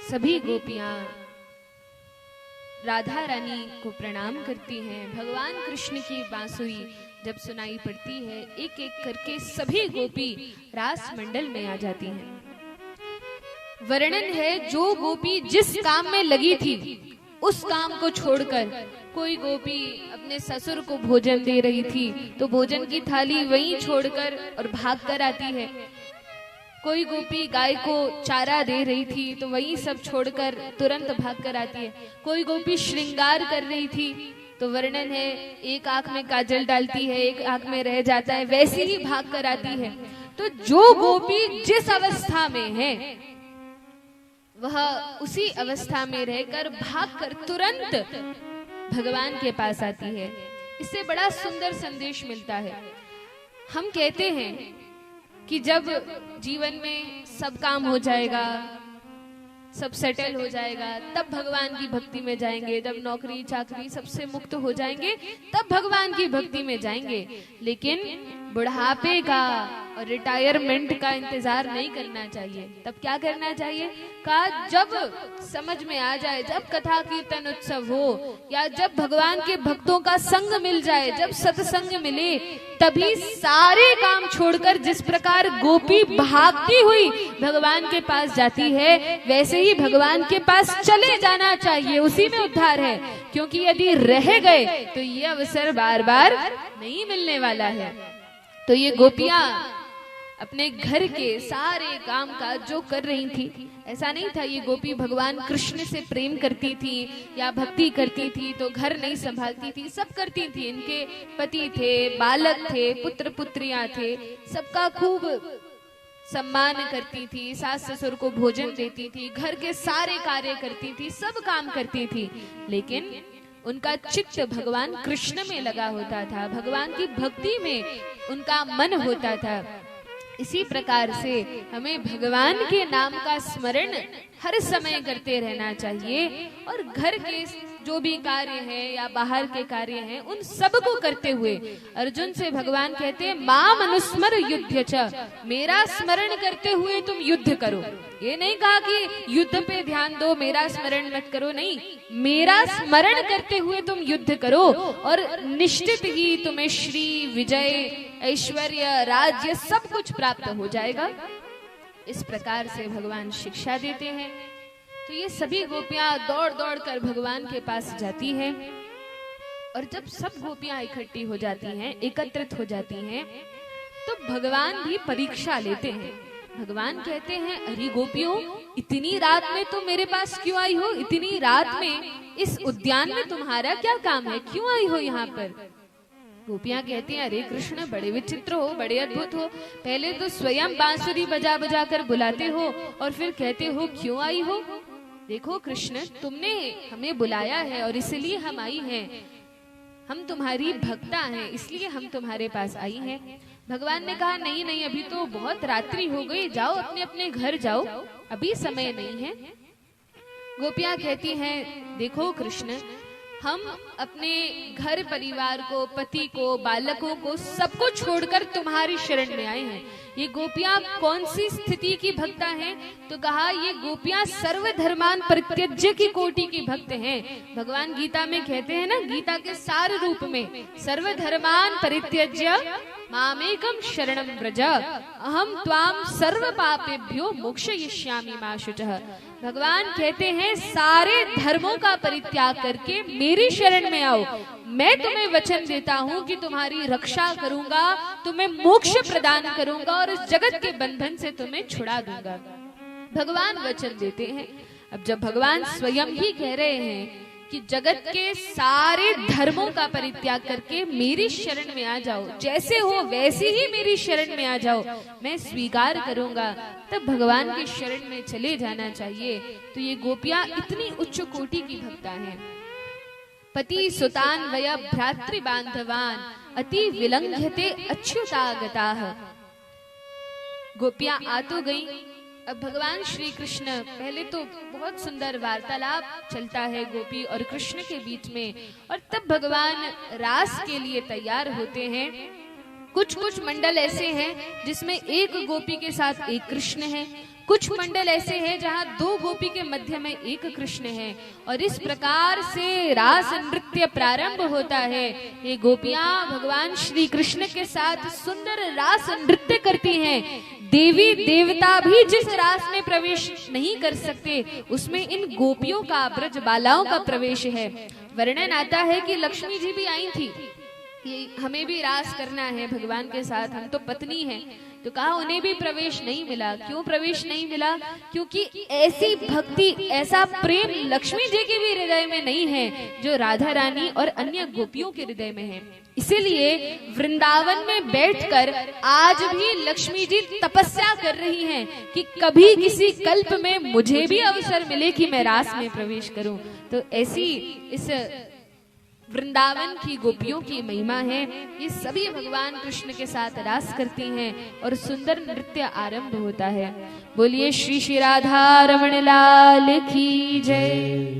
सभी गोपियां राधा रानी को प्रणाम करती हैं। भगवान कृष्ण की बांसुरी जब सुनाई पड़ती है, एक एक करके सभी गोपी रास मंडल में आ जाती हैं। वर्णन है, जो गोपी जिस काम में लगी थी उस काम को छोड़कर, कोई गोपी अपने ससुर को भोजन दे रही थी तो भोजन की थाली वहीं छोड़कर और भागकर आती है। कोई गोपी गाय को चारा दे रही थी तो वही सब छोड़कर तुरंत भागकर आती है। कोई गोपी श्रृंगार कर रही थी तो वर्णन है, एक आंख में काजल डालती है, एक आंख में रह जाता है, वैसे ही भागकर आती है। तो जो गोपी जिस अवस्था में है वह उसी अवस्था में रहकर भागकर तुरंत भगवान के पास आती है। इससे बड़ा सुंदर संदेश मिलता है। हम कहते हैं कि जब जीवन में सब काम हो जाएगा, सब सेटल हो जाएगा, तब भगवान की भक्ति में जाएंगे। जब नौकरी चाकरी सबसे मुक्त हो जाएंगे तब भगवान की भक्ति में जाएंगे। लेकिन बुढ़ापे का और रिटायरमेंट का इंतजार नहीं करना चाहिए। तब क्या करना चाहिए? जब समझ में आ जाए, जब कथा कीर्तन उत्सव हो या जब भगवान के भक्तों का संग मिल जाए, जब सत्संग मिले, तभी सारे काम छोड़कर जिस प्रकार गोपी भागती हुई भगवान के पास जाती है, वैसे ही भगवान के पास चले जाना चाहिए। उसी में उद्धार है। क्योंकि यदि रह गए तो ये अवसर बार बार नहीं मिलने वाला है। तो ये गोपियां अपने घर के सारे काम काज जो कर रही थी, ऐसा नहीं था ये गोपी भगवान कृष्ण से प्रेम करती थी या भक्ति करती थी तो घर नहीं संभालती थी, सब करती थी। इनके पति थे, बालक थे, पुत्र पुत्रियां थे, सबका खूब सम्मान करती थी, सास ससुर को भोजन देती थी, घर के सारे कार्य करती थी, सब काम करती थी। लेकिन उनका चित्त भगवान कृष्ण में लगा होता था, भगवान की भक्ति में उनका मन होता था। इसी प्रकार से हमें भगवान के नाम का स्मरण हर समय करते रहना चाहिए और घर के जो भी कार्य है या बाहर के कार्य हैं उन सब को करते हुए अर्जुन से भगवान कहते हैं, माम अनुस्मर युद्ध च, मेरा स्मरण करते हुए तुम युद्ध करो। ये नहीं कहा कि युद्ध पे ध्यान दो, मेरा स्मरण मत करो, नहीं, मेरा स्मरण करते हुए तुम युद्ध करो और निश्चित ही तुम्हें श्री विजय ऐश्वर्य राज्य सब कुछ प्राप्त हो जाएगा। इस प्रकार से भगवान शिक्षा देते हैं। तो ये सभी गोपियां दौड़ दौड़ कर भगवान के पास जाती हैं और जब सब गोपियां इकट्ठी हो जाती हैं, एकत्रित हो जाती हैं, तो भगवान भी परीक्षा लेते हैं। भगवान कहते हैं, अरे गोपियों, इतनी रात में तुम मेरे पास क्यों आई हो? इतनी रात में इस उद्यान में तुम्हारा क्या काम है? क्यों आई हो यहाँ पर? गोपियां कहती हैं, अरे कृष्ण, बड़े विचित्र हो, बड़े अद्भुत हो। पहले तो स्वयं बांसुरी बजा बजा कर बुलाते हो और फिर कहते हो क्यों आई हो? देखो कृष्ण, तुमने हमें बुलाया है और इसलिए हम आई हैं। हम तुम्हारी भक्ता हैं, इसलिए हम तुम्हारे पास आई हैं। भगवान ने कहा, नहीं नहीं, अभी तो बहुत रात्रि हो गई, जाओ अपने अपने घर जाओ, अभी समय नहीं है। गोपियां कहती हैं, देखो कृष्ण, हम अपने घर परिवार को, पति को, बालकों को, सबको छोड़कर तुम्हारी शरण में आए हैं। ये गोपियां कौन सी स्थिति की भक्ता हैं? तो कहा, ये गोपियां सर्वधर्मान परित्यज्य की कोटि की भक्त हैं। भगवान गीता में कहते हैं ना, गीता के सार रूप में, सर्वधर्मान परित्यज्य मामेकम शरणम व्रज अहम त्वाम सर्व पापेभ्यो मोक्षयिष्यामि मा शुचः। भगवान कहते हैं, सारे धर्मों का परित्याग करके मेरी शरण में आओ, मैं तुम्हें वचन देता हूँ कि तुम्हारी रक्षा करूंगा, तुम्हें मोक्ष प्रदान करूंगा और इस जगत के बंधन से तुम्हें छुड़ा दूंगा। भगवान वचन देते हैं। अब जब भगवान स्वयं ही कह रहे हैं कि जगत के सारे धर्मों का परित्याग करके मेरी शरण में आ जाओ, जैसे हो वैसे ही मेरी शरण में आ जाओ, मैं स्वीकार करूंगा, तब भगवान की शरण में चले जाना चाहिए। तो ये गोपियां इतनी उच्च कोटि की भक्ता हैं। पति सुतान वय भ्रातृ बांधवान अति विलंघ्यते अच्युतागताः। गोपियां आ तो गई। अब भगवान श्री कृष्ण, पहले तो बहुत सुंदर वार्तालाप चलता है गोपी और कृष्ण के बीच में, और तब भगवान रास के लिए तैयार होते हैं। कुछ कुछ मंडल ऐसे हैं जिसमें एक गोपी के साथ एक कृष्ण है, कुछ मंडल ऐसे हैं जहाँ 2 गोपी के मध्य में एक कृष्ण है, और इस प्रकार से रास नृत्य प्रारंभ होता है। ये गोपियां भगवान श्री कृष्ण के साथ सुंदर रास नृत्य करती हैं। देवी देवता भी जिस रास में प्रवेश नहीं कर सकते, उसमें इन गोपियों का, ब्रज बालाओं का प्रवेश है। वर्णन आता है कि लक्ष्मी जी भी आई थी कि हमें भी रास करना है भगवान के साथ, हम तो पत्नी हैं। तो कहा उन्हें भी प्रवेश नहीं मिला। क्यों प्रवेश नहीं मिला? क्योंकि ऐसी भक्ति, ऐसा प्रेम लक्ष्मी जी के भी हृदय में नहीं है जो राधा रानी और अन्य गोपियों के हृदय में है। इसीलिए वृंदावन में बैठकर आज भी लक्ष्मी जी तपस्या कर रही हैं कि कभी किसी कल्प में मुझे भी अवसर मिले कि मैं रास में प्रवेश करूं। तो ऐसी इस वृंदावन की गोपियों की महिमा है। ये सभी भगवान कृष्ण के साथ रास करती हैं और सुंदर नृत्य आरंभ होता है। बोलिए श्री श्री राधा रमण लाल की जय।